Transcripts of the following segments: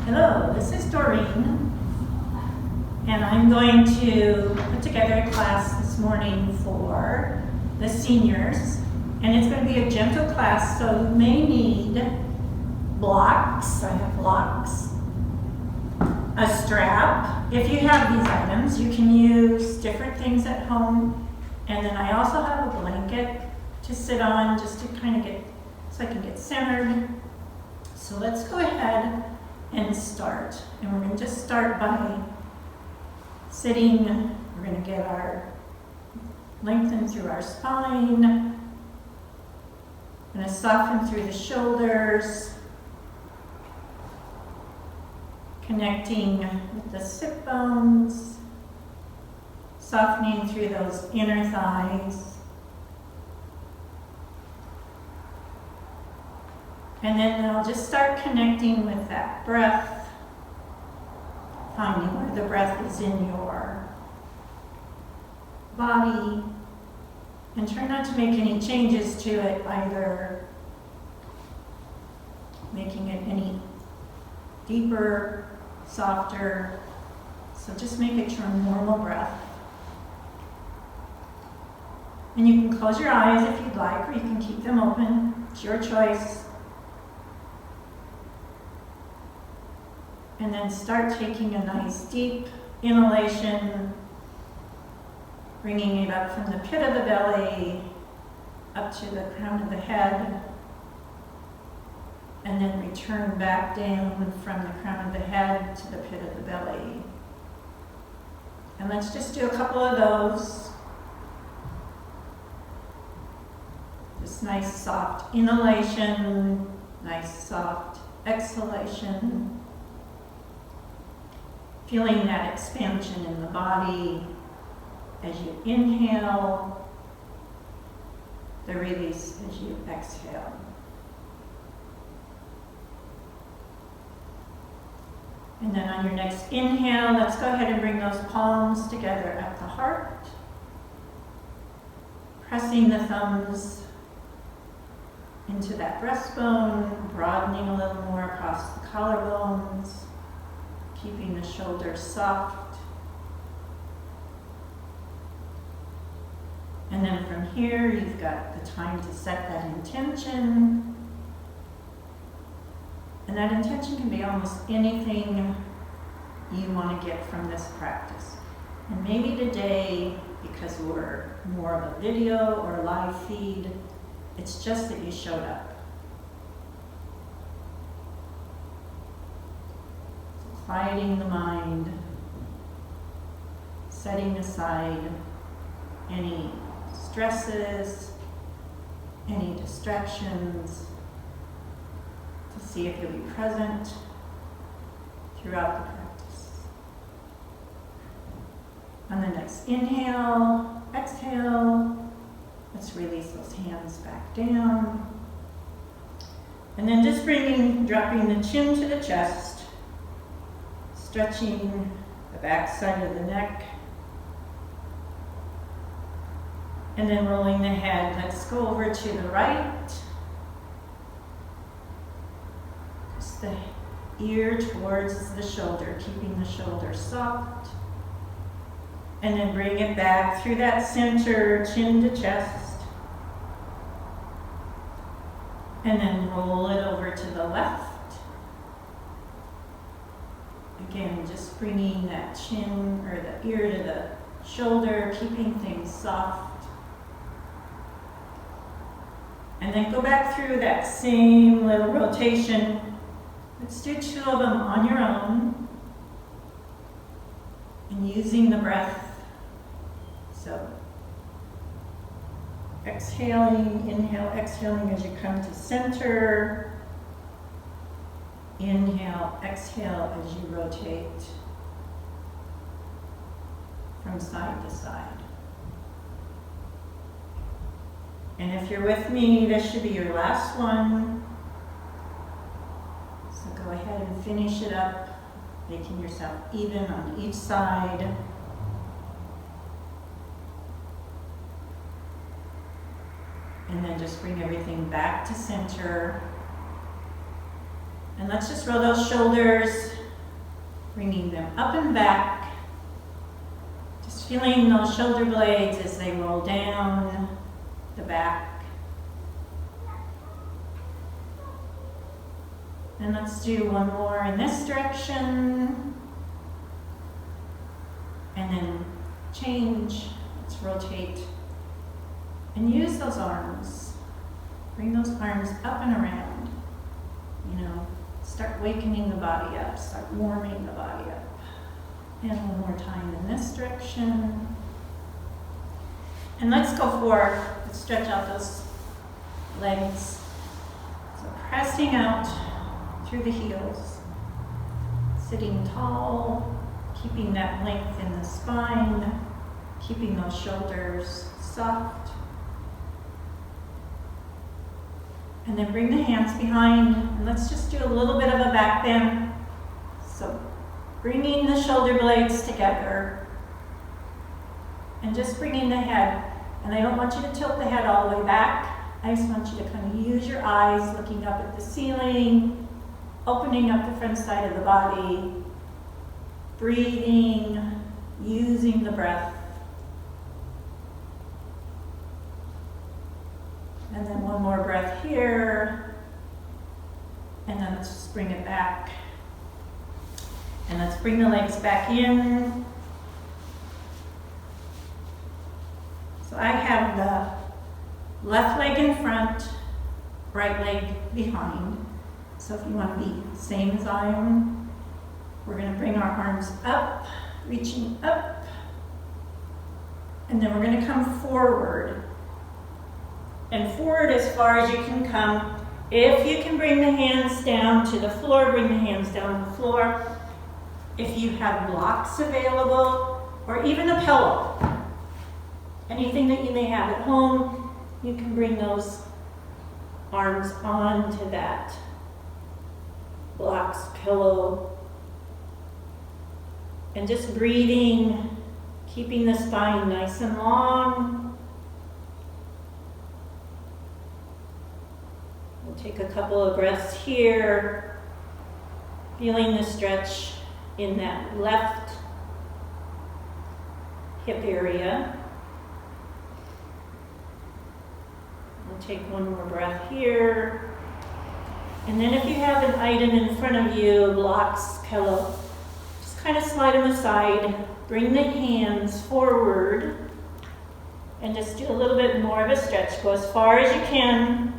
Hello, this is Doreen, and I'm going to put together a class this morning for the seniors, and it's going to be a gentle class, so you may need blocks. I have blocks, a strap. If you have these items, you can use different things at home, and then I also have a blanket to sit on just to kind of get, so I can get centered. So let's go ahead and start. And we're going to just start by sitting. We're going to get our lengthen through our spine. We're going to soften through the shoulders, connecting with the sit bones, softening through those inner thighs. And then I'll just start connecting with that breath, finding where the breath is in your body, and try not to make any changes to it, either making it any deeper, softer. So just make it your normal breath. And you can close your eyes if you'd like, or you can keep them open. It's your choice. And then start taking a nice deep inhalation, bringing it up from the pit of the belly, up to the crown of the head, and then return back down from the crown of the head to the pit of the belly. And let's just do a couple of those. Just nice soft inhalation, nice soft exhalation. Feeling that expansion in the body as you inhale, the release as you exhale. And then on your next inhale, let's go ahead and bring those palms together at the heart, pressing the thumbs into that breastbone, broadening a little more across the collarbones, keeping the shoulders soft. And then from here, you've got the time to set that intention. And that intention can be almost anything you want to get from this practice. And maybe today, because we're more of a video or a live feed, it's just that you showed up. Quieting the mind, setting aside any stresses, any distractions, to see if you'll be present throughout the practice. On the next inhale, exhale, let's release those hands back down. And then just dropping the chin to the chest, stretching the back side of the neck, and then rolling the head. Let's go over to the right. Just the ear towards the shoulder, keeping the shoulder soft. And then bring it back through that center, chin to chest. And then roll it over to the left. Again, just bringing that chin or the ear to the shoulder, keeping things soft. And then go back through that same little rotation. Let's do 2 of them on your own. And using the breath. So, exhaling, inhale, exhaling as you come to center. Inhale, exhale as you rotate from side to side. And if you're with me, this should be your last one. So go ahead and finish it up, making yourself even on each side. And then just bring everything back to center. And let's just roll those shoulders Bringing them up and back. Just feeling those shoulder blades as they roll down the back. And let's do one more in this direction. And then change. Let's rotate. And use those arms. Bring those arms up and around. You know, start wakening the body up. Start warming the body up. And one more time in this direction. And let's stretch out those legs. So pressing out through the heels. Sitting tall, keeping that length in the spine, keeping those shoulders soft. And then bring the hands behind, and let's just do a little bit of a back bend. So bringing the shoulder blades together, and just bringing the head. And I don't want you to tilt the head all the way back. I just want you to kind of use your eyes looking up at the ceiling, opening up the front side of the body, breathing, using the breath. And then one more breath here. And then let's just bring it back. And let's bring the legs back in. So I have the left leg in front, right leg behind. So if you want to be the same as I am, we're going to bring our arms up, reaching up. And then we're going to come forward. And forward as far as you can come. If you can bring the hands down to the floor, bring the hands down to the floor. If you have blocks available, or even a pillow, anything that you may have at home, you can bring those arms onto that blocks, pillow. And just breathing, keeping the spine nice and long. We'll take a couple of breaths here, feeling the stretch in that left hip area. We'll take one more breath here. And then if you have an item in front of you, blocks, pillow, just kind of slide them aside. Bring the hands forward and just do a little bit more of a stretch. Go as far as you can.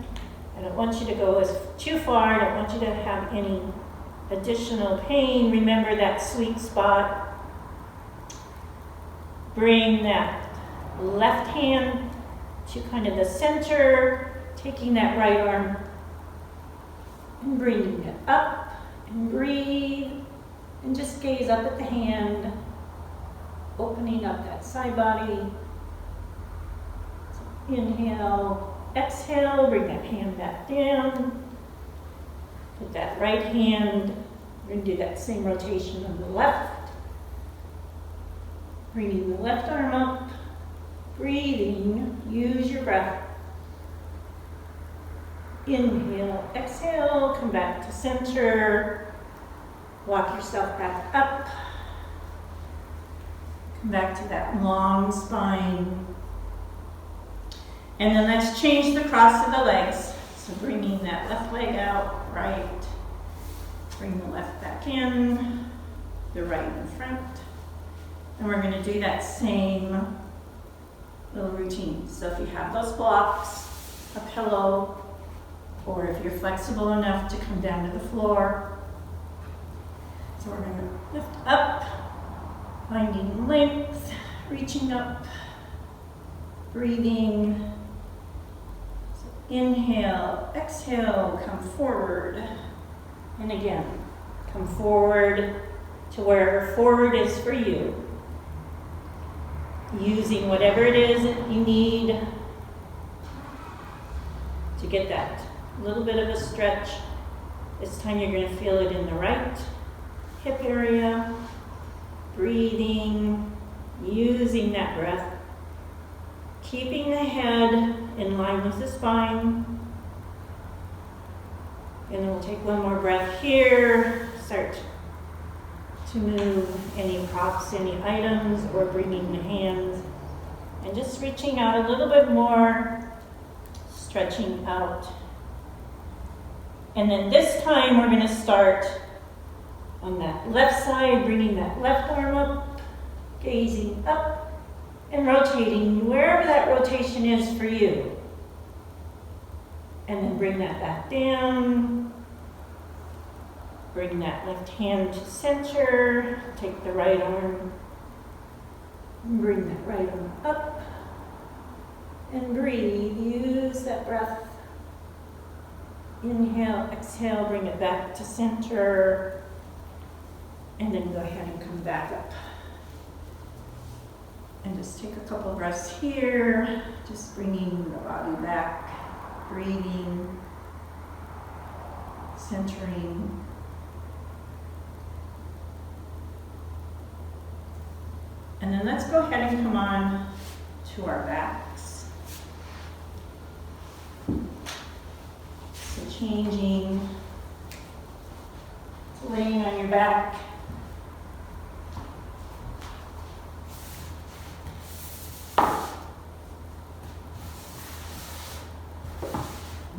I don't want you to go too far. I don't want you to have any additional pain. Remember that sweet spot. Bring that left hand to kind of the center, taking that right arm and bringing it up, and breathe, and just gaze up at the hand, opening up that side body. So inhale, exhale, bring that hand back down. Put that right hand, we're going to do that same rotation on the left. Bringing the left arm up, breathing, use your breath. Inhale, exhale, come back to center. Walk yourself back up. Come back to that long spine. And then let's change the cross of the legs. So bringing that left leg out, right. Bring the left back in, the right in front. And we're going to do that same little routine. So if you have those blocks, a pillow, or if you're flexible enough to come down to the floor. So we're going to lift up, finding length, reaching up, breathing. So inhale, exhale, come forward. And again, come forward to wherever forward is for you. Using whatever it is that you need to get that little bit of a stretch. This time you're going to feel it in the right hip area. Breathing, using that breath. Keeping the head in line with the spine. And then we'll take one more breath here. Start to move any props, any items, or bringing the hands. And just reaching out a little bit more, stretching out. And then this time we're going to start on that left side, bringing that left arm up, gazing up, and rotating wherever that rotation is for you. And then bring that back down. Bring that left hand to center. Take the right arm. Bring that right arm up. And breathe. Use that breath. Inhale, exhale, bring it back to center. And then go ahead and come back up. And just take a couple breaths here. Just bringing the body back. Breathing. Centering. And then let's go ahead and come on to our backs. So changing, laying on your back.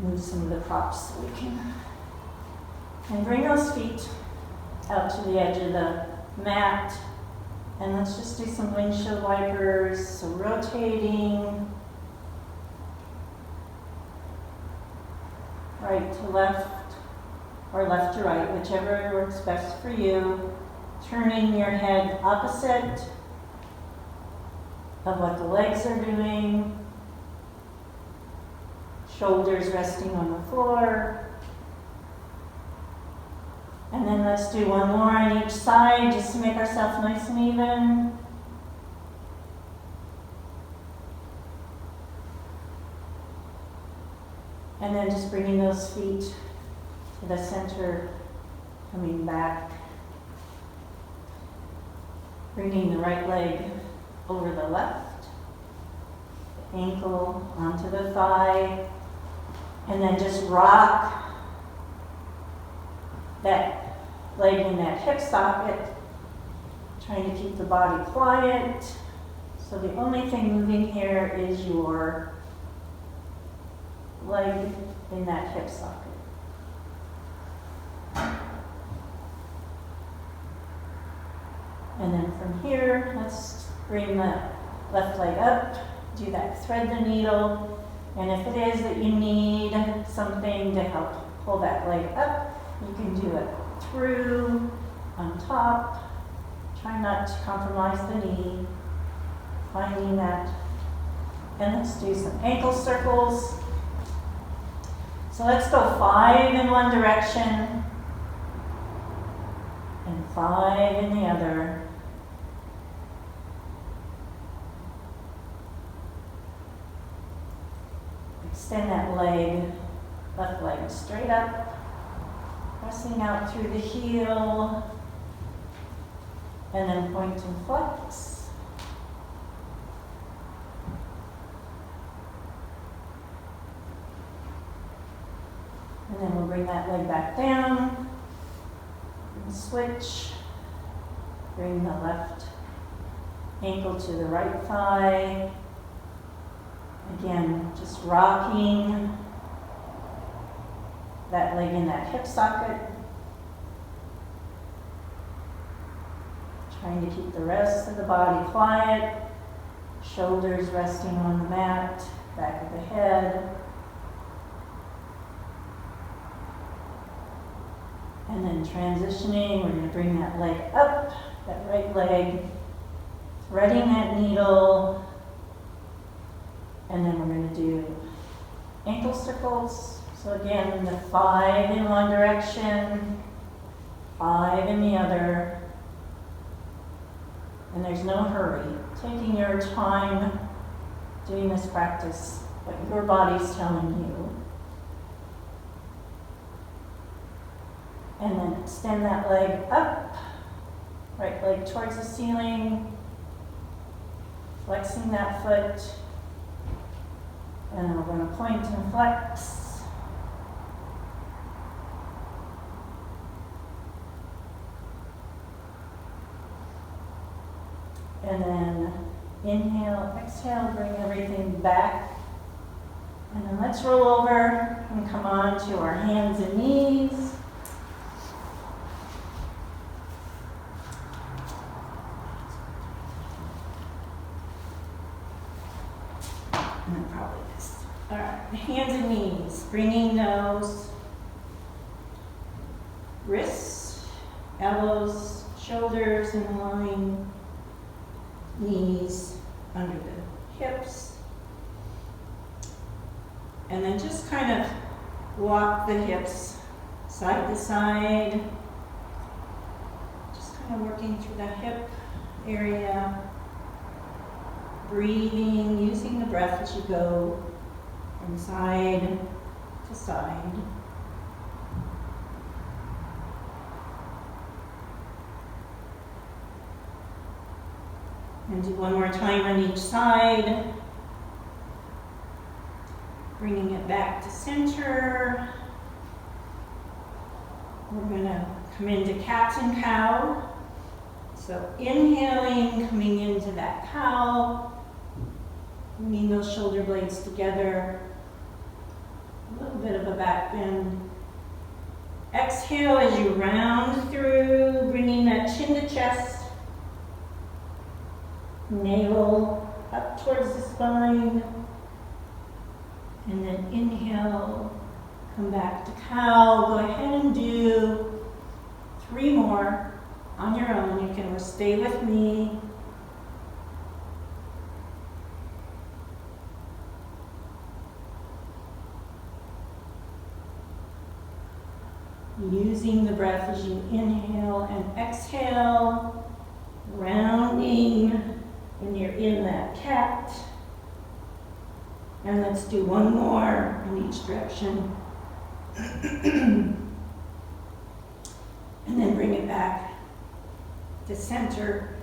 Move some of the props so we can. And bring those feet out to the edge of the mat. And let's just do some windshield wipers. So rotating. Right to left or left to right, whichever works best for you. Turning your head opposite of what the legs are doing. Shoulders resting on the floor. And then let's do one more on each side just to make ourselves nice and even. And then just bringing those feet to the center, coming back. Bringing the right leg over the left, the ankle onto the thigh, and then just rock that leg in that hip socket, trying to keep the body quiet. So the only thing moving here is your leg in that hip socket. And then from here, let's bring the left leg up, do that thread the needle, and if it is that you need something to help pull that leg up, you can do it through, on top. Try not to compromise the knee. Finding that. And let's do some ankle circles. So let's go 5 in one direction and 5 in the other. Extend that leg, left leg straight up. Pressing out through the heel, and then point and flex. And then we'll bring that leg back down, and switch. Bring the left ankle to the right thigh. Again, just rocking that leg in that hip socket. Trying to keep the rest of the body quiet. Shoulders resting on the mat, back of the head. And then transitioning, we're going to bring that leg up, that right leg, threading that needle. And then we're going to do ankle circles. So again, the 5 in one direction, 5 in the other. And there's no hurry. Taking your time doing this practice, what your body's telling you. And then extend that leg up, right leg towards the ceiling, flexing that foot. And then we're going to point and flex. And then inhale, exhale, bring everything back. And then let's roll over and come on to our hands and knees. And then probably this. All right, hands and knees, bringing those wrists, elbows, shoulders in line, knees under the hips. And then just kind of walk the hips side to side. Just kind of working through the hip area. Breathing, using the breath as you go from side to side. And do one more time on each side. Bringing it back to center. We're going to come into cat and cow. So inhaling, coming into that cow. Bringing those shoulder blades together. A little bit of a back bend. Exhale as you round through, bringing that chin to chest. Navel up towards the spine. And then inhale, come back to cow. Go ahead and do 3 more on your own. You can stay with me. Using the breath as you inhale and exhale, rounding when you're in that cat. And let's do 1 more in each direction. And then bring it back to center.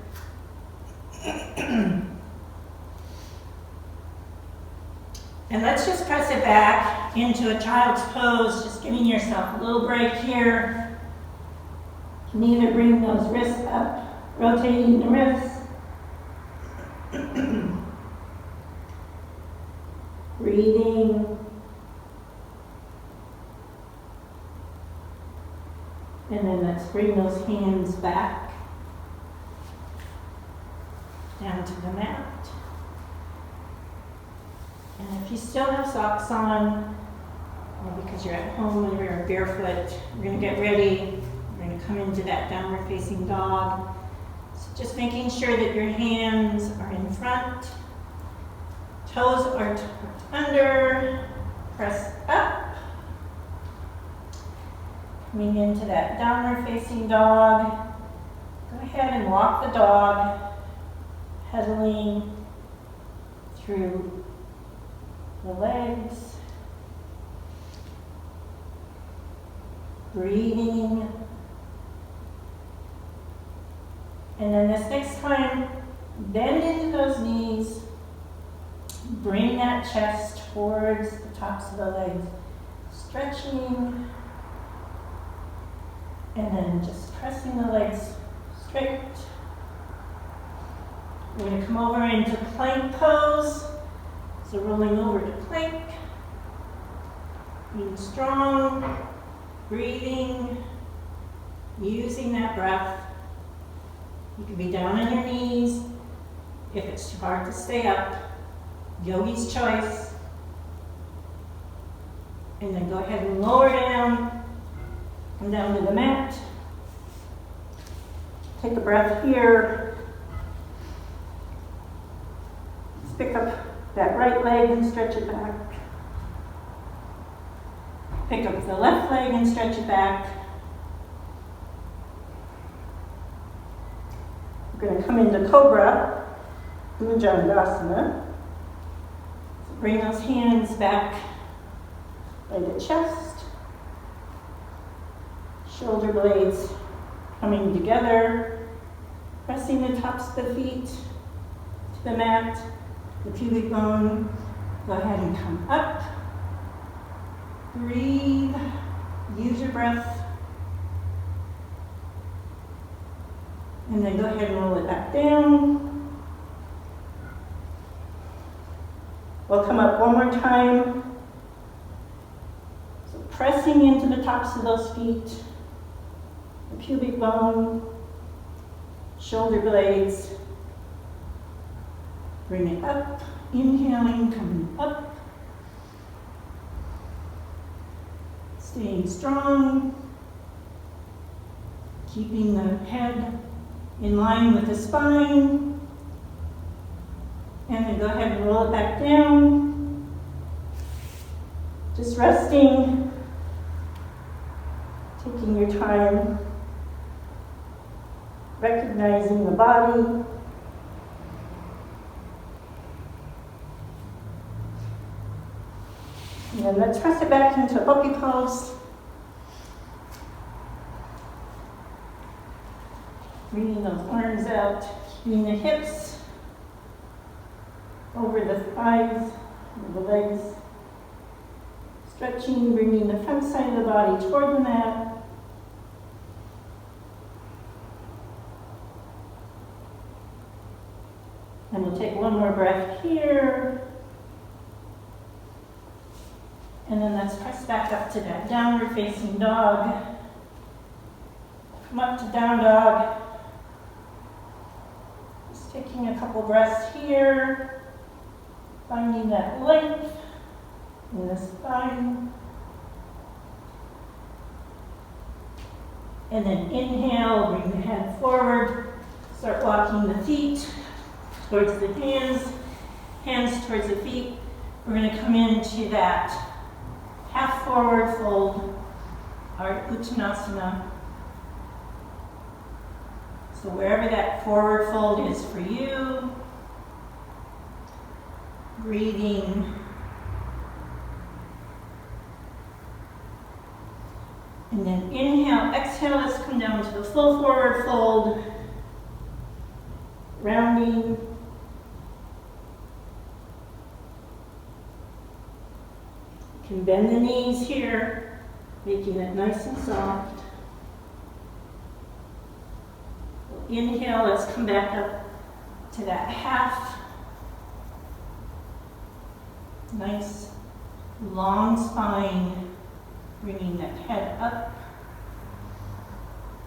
And let's just press it back into a child's pose, just giving yourself a little break here. You can either bring those wrists up, rotating the wrists. Breathing. And then let's bring those hands back down to the mat. And if you still have socks on, or because you're at home and you're barefoot, we're going to get ready. We're going to come into that downward facing dog. So just making sure that your hands are in front, toes are tucked under, press up. Coming into that downward facing dog. Go ahead and walk the dog, pedaling through the legs, breathing. And then this next time, bend into those knees, bring that chest towards the tops of the legs, stretching, and then just pressing the legs straight. We're going to come over into plank pose. So rolling over to plank, being strong, breathing, using that breath. You can be down on your knees. If it's too hard to stay up, yogi's choice. And then go ahead and lower down, come down to the mat. Take a breath here. Let's pick up that right leg and stretch it back. Pick up the left leg and stretch it back. We're going to come into Cobra, Bhujangasana. So bring those hands back by the chest. Shoulder blades coming together. Pressing the tops of the feet to the mat. The pubic bone, go ahead and come up. Breathe, use your breath. And then go ahead and roll it back down. We'll come up one more time. So pressing into the tops of those feet, the pubic bone, shoulder blades. Bring it up, inhaling, coming up. Staying strong. Keeping the head in line with the spine. And then go ahead and roll it back down. Just resting. Taking your time. Recognizing the body. And then let's press it back into a puppy pose. Bringing those arms out, keeping the hips over the thighs, over the legs. Stretching, bringing the front side of the body toward the mat. And we'll take one more breath here. And then let's press back up to that downward facing dog. Come up to down dog. Just taking a couple breaths here. Finding that length in the spine. And then inhale, bring the head forward. Start walking the feet towards the hands, hands towards the feet. We're going to come into that half forward fold, our Uttanasana. So wherever that forward fold is for you, breathing. And then inhale, exhale, let's come down to the full forward fold, rounding. You can bend the knees here, making it nice and soft. Inhale, let's come back up to that half. Nice long spine, bringing that head up.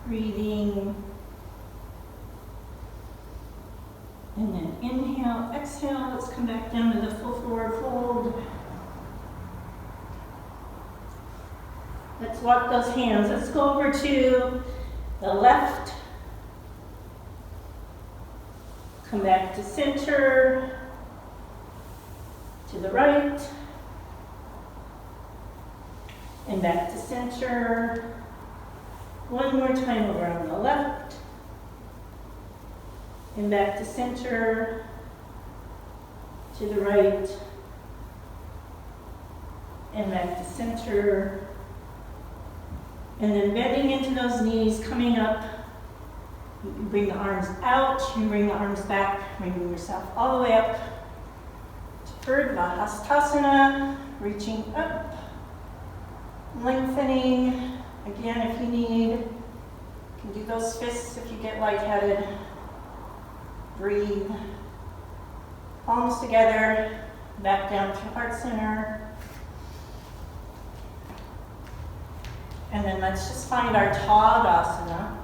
Breathing. And then inhale, exhale, let's come back down to the full forward fold. Let's walk those hands. Let's go over to the left. Come back to center. To the right. And back to center. One more time over on the left. And back to center. To the right. And back to center. And then bending into those knees, coming up. You can bring the arms out, you can bring the arms back, bringing yourself all the way up to Urdhva Hastasana, reaching up, lengthening. Again, if you need, you can do those fists if you get lightheaded. Breathe. Palms together, back down to heart center. And then let's just find our Tadasana.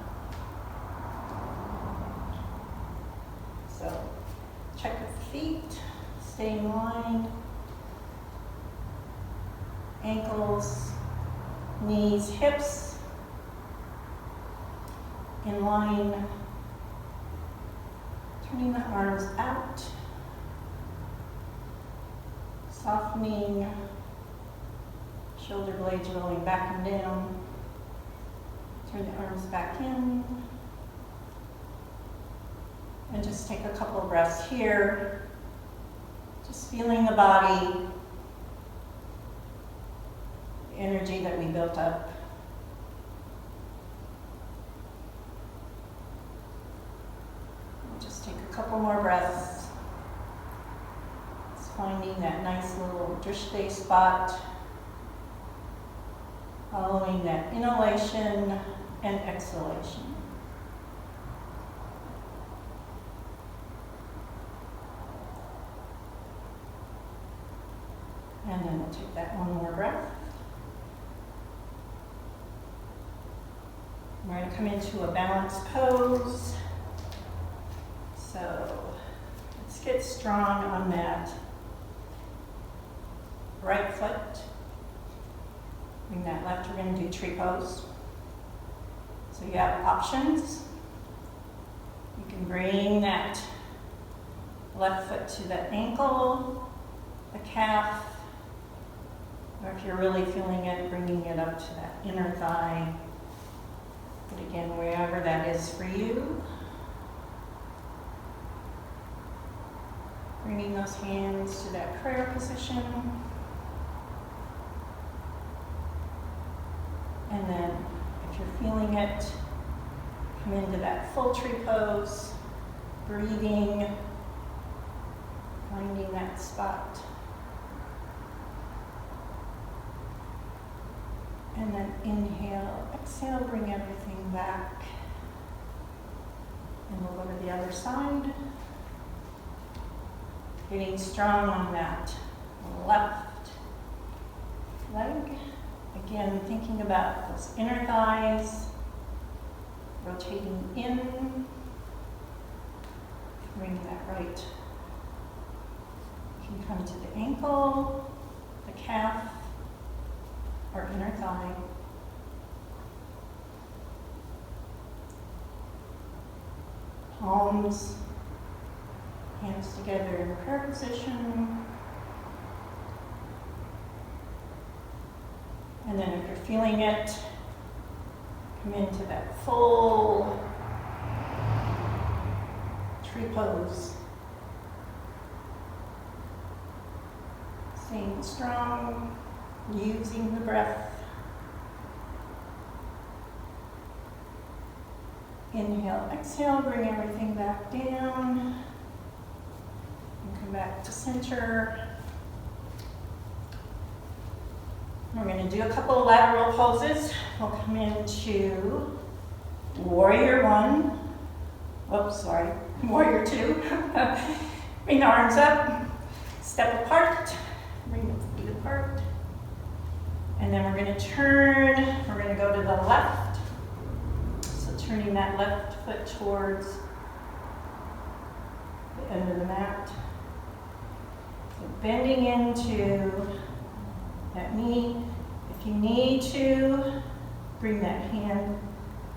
So check with the feet, stay in line. Ankles, knees, hips in line. Turning the arms out. Softening. Shoulder blades rolling back and down. Turn the arms back in. And just take a couple of breaths here. Just feeling the body, the energy that we built up. And just take a couple more breaths. Just finding that nice little drishti spot. Following that inhalation and exhalation. then take that one more breath. We're going to come into a balanced pose. So let's get strong on that right foot. Bring that left, we're going to do tree pose. So you have options. You can bring that left foot to the ankle, the calf, or if you're really feeling it, bringing it up to that inner thigh. But again, wherever that is for you. Bringing those hands to that prayer position. And then, if you're feeling it, come into that full tree pose, breathing, finding that spot. And then inhale, exhale, bring everything back. And we'll go to the other side. Getting strong on that left leg. Again, thinking about those inner thighs, rotating in. Bring that right. You can come to the ankle, the calf, or inner thigh. Palms, hands together in prayer position. And then if you're feeling it, come into that full tree pose. Staying strong, using the breath. Inhale, exhale, bring everything back down. And come back to center. We're going to do a couple of lateral poses. We'll come into warrior one. Whoops, sorry. Warrior two. Bring the arms up. Step apart. Bring the feet apart. And then we're going to turn. We're going to go to the left. So turning that left foot towards the end of the mat. So bending into that knee. If you need to, bring that hand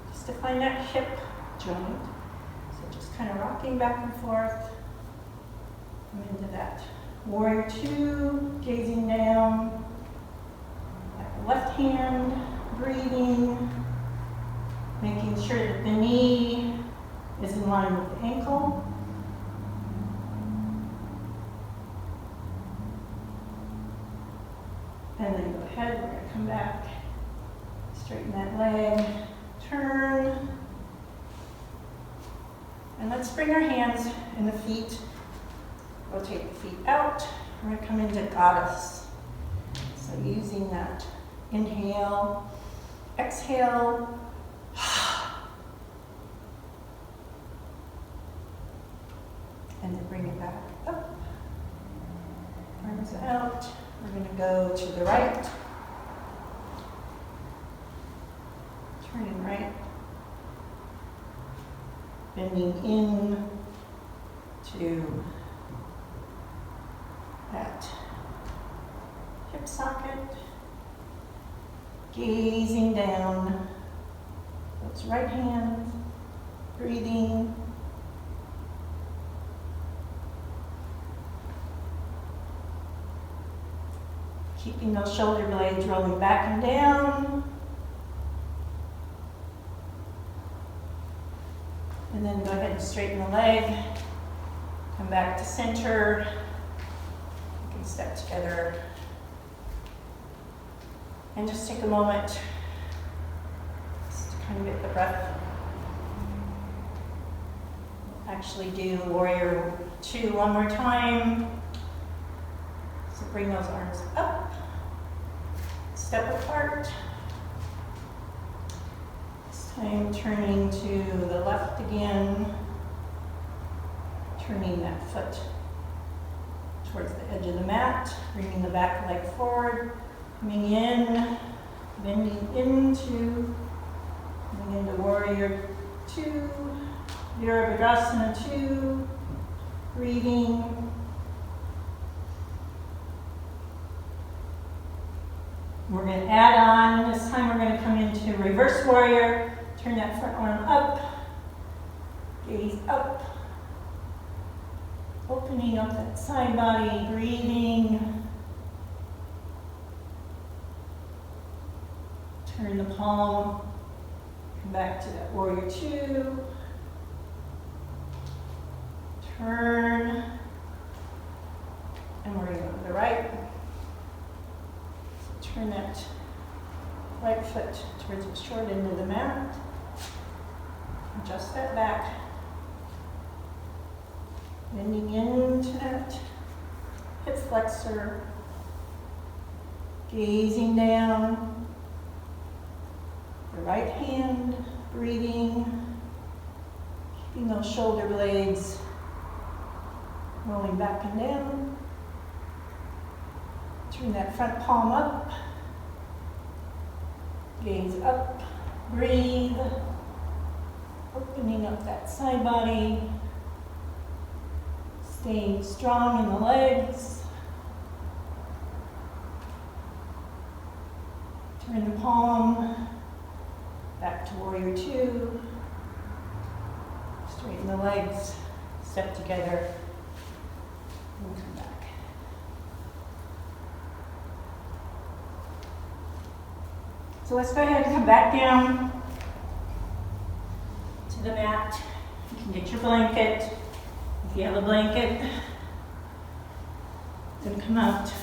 just to find that hip joint. So just kind of rocking back and forth. Come into that warrior two, gazing down. That left hand, breathing, making sure that the knee is in line with the ankle. And then go ahead, we're going to come back, straighten that leg, turn. And let's bring our hands and the feet, rotate the feet out. We're going to come into goddess. So using that inhale, exhale. And then bring it back up, arms out. We're going to go to the right, turning right, bending in to that hip socket, gazing down, those right hands, breathing. Keeping those shoulder blades rolling back and down. And then go ahead and straighten the leg. Come back to center. You can step together. And just take a moment just to kind of get the breath. We'll actually do warrior two one more time. So bring those arms up. Step apart. This time turning to the left again. Turning that foot towards the edge of the mat, bringing the back leg forward, coming in, bending into warrior two, Virabhadrasana 2, breathing. We're going to add on, this time we're going to come into reverse warrior, turn that front arm up, gaze up, opening up that side body, breathing. Turn the palm, come back to that warrior two. Turn, and we're going to go to the right. So turn that right foot towards the short end of the mat. Adjust that back. Bending into that hip flexor. Gazing down. The right hand, breathing. Keeping those shoulder blades rolling back and down. Turn that front palm up. Gaze up. Breathe. Opening up that side body. Staying strong in the legs. Turn the palm back to warrior two. Straighten the legs. Step together. And come back. So let's go ahead and come back down to the mat. You can get your blanket. If you have a blanket, then come out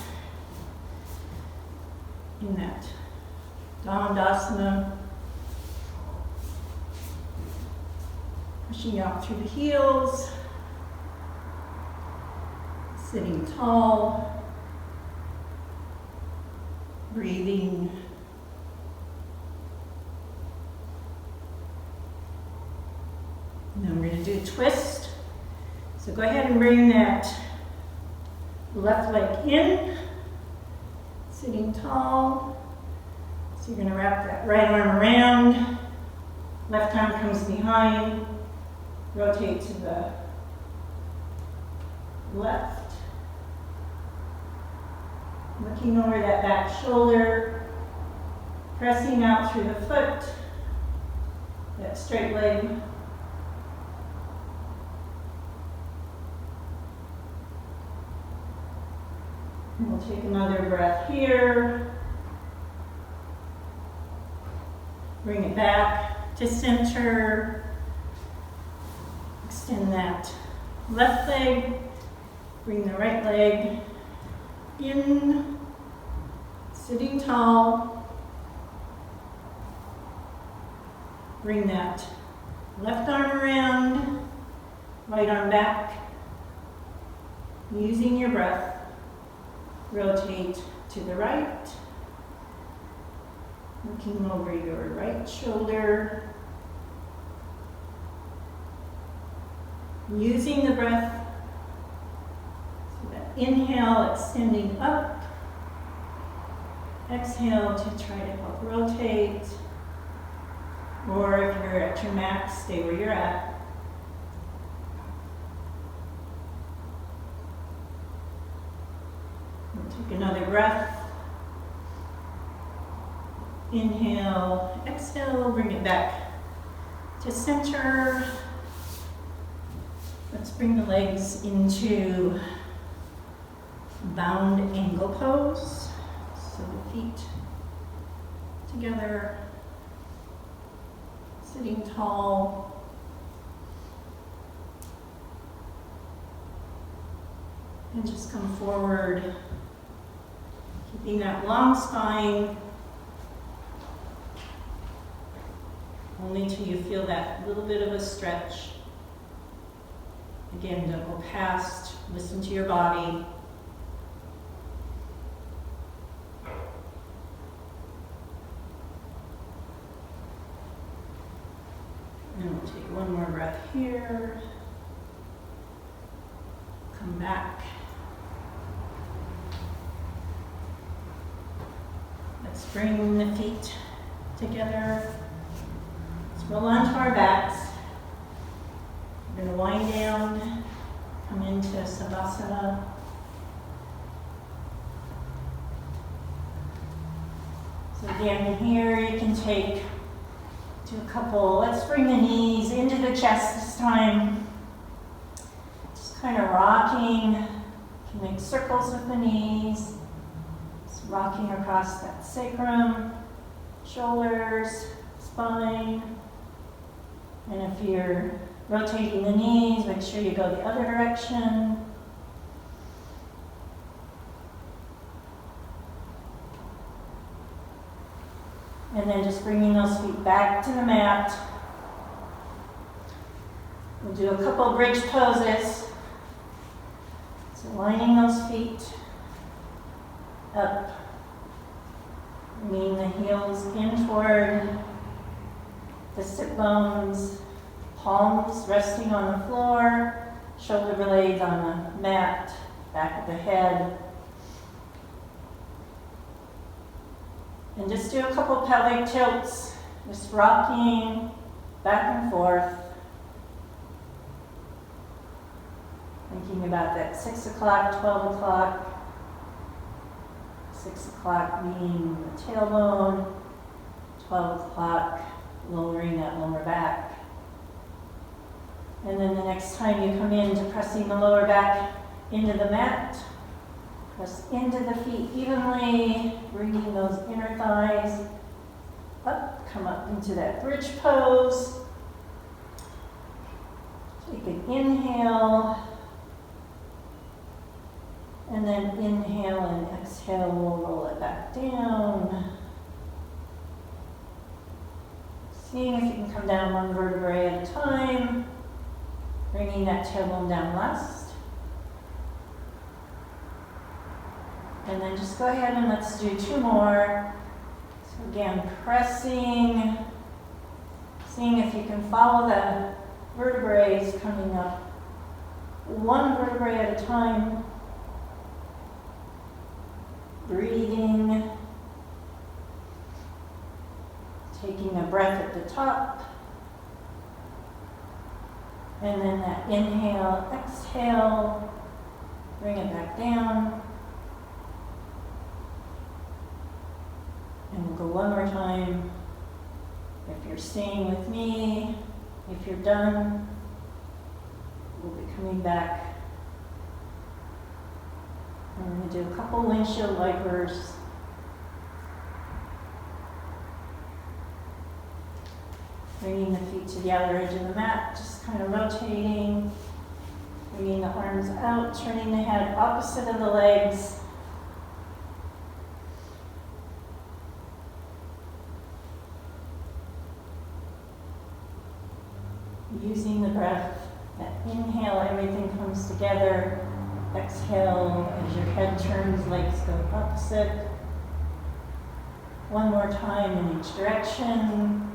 in that Dandasana. Pushing out through the heels. Sitting tall, breathing. And then we're going to do a twist. So go ahead and bring that left leg in, sitting tall. So you're going to wrap that right arm around, left arm comes behind, rotate to the left. Looking over that back shoulder, pressing out through the foot, that straight leg. And we'll take another breath here. Bring it back to center. Extend that left leg. Bring the right leg in, sitting tall. Bring that left arm around, right arm back. Using your breath, rotate to the right. Looking over your right shoulder. Using the breath. Inhale, extending up. Exhale to try to help rotate. Or if you're at your max, stay where you're at. We'll take another breath. Inhale, exhale, bring it back to center. Let's bring the legs into bound angle pose. So the feet together, sitting tall. And just come forward, keeping that long spine, only until you feel that little bit of a stretch. Again, don't go past, listen to your body. And we'll take one more breath here. Come back. Let's bring the feet together. Let's roll onto our backs. We're going to wind down, come into Savasana. So again, here you can do a couple. Let's bring the knees into the chest this time. Just kind of rocking. You can make circles with the knees. Just rocking across that sacrum, shoulders, spine. And if you're rotating the knees, make sure you go the other direction. And then just bringing those feet back to the mat. We'll do a couple bridge poses. So lining those feet up, bringing the heels in toward the sit bones, palms resting on the floor, shoulder blades on the mat, back of the head. And just do a couple pelvic tilts, just rocking back and forth. Thinking about that 6 o'clock, 12 o'clock. 6 o'clock being the tailbone, 12 o'clock lowering that lower back. And then the next time you come in to pressing the lower back into the mat, press into the feet evenly, bringing those inner thighs up, come up into that bridge pose. Take an inhale, and then inhale and exhale, we'll roll it back down. Seeing if you can come down one vertebrae at a time, bringing that tailbone down last. And then just go ahead and let's do 2 more. So again, pressing, seeing if you can follow the vertebrae coming up, 1 vertebrae at a time. Breathing, taking a breath at the top, and then that inhale, exhale, bring it back down. And we'll go 1 more time. If you're staying with me, if you're done, we'll be coming back. I'm going to do a couple windshield wipers. Bringing the feet to the outer edge of the mat, just kind of rotating. Bringing the arms out, turning the head opposite of the legs. Using the breath, that inhale, everything comes together. Exhale, as your head turns, legs go opposite. 1 more time in each direction.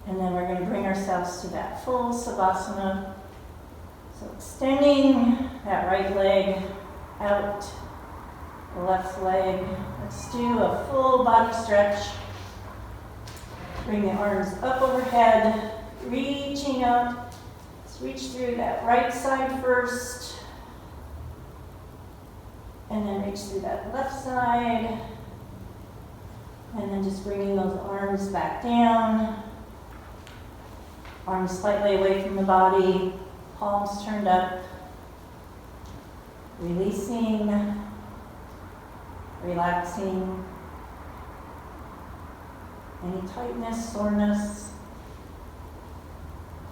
And then we're going to bring ourselves to that full Savasana. So extending that right leg out, the left leg. Let's do a full body stretch. Bring the arms up overhead, reaching up. Let's reach through that right side first. And then reach through that left side. And then just bringing those arms back down. Arms slightly away from the body, palms turned up. Releasing, relaxing. Any tightness, soreness,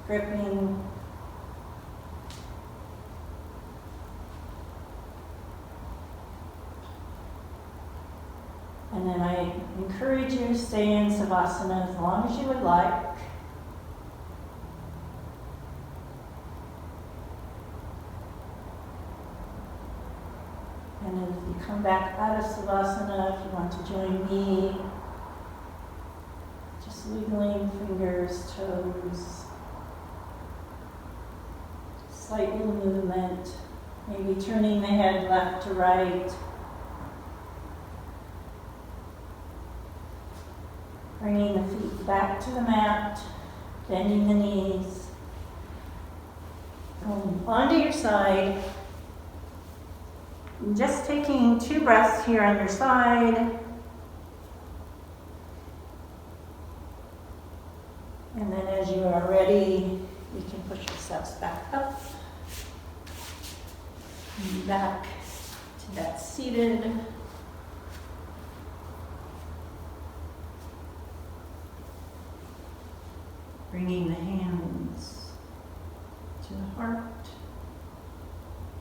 gripping. And then I encourage you to stay in Savasana as long as you would like. And as you come back out of Savasana, if you want to join me, just wiggling fingers, toes, slight little movement, maybe turning the head left to right. Bringing the feet back to the mat, bending the knees. Going onto your side. And just taking 2 breaths here on your side. And then as you are ready, you can push yourselves back up. And back to that seated. Bringing the hands to the heart.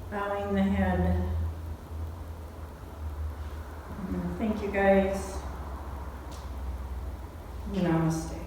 Bowing the head. Thank you guys. Namaste.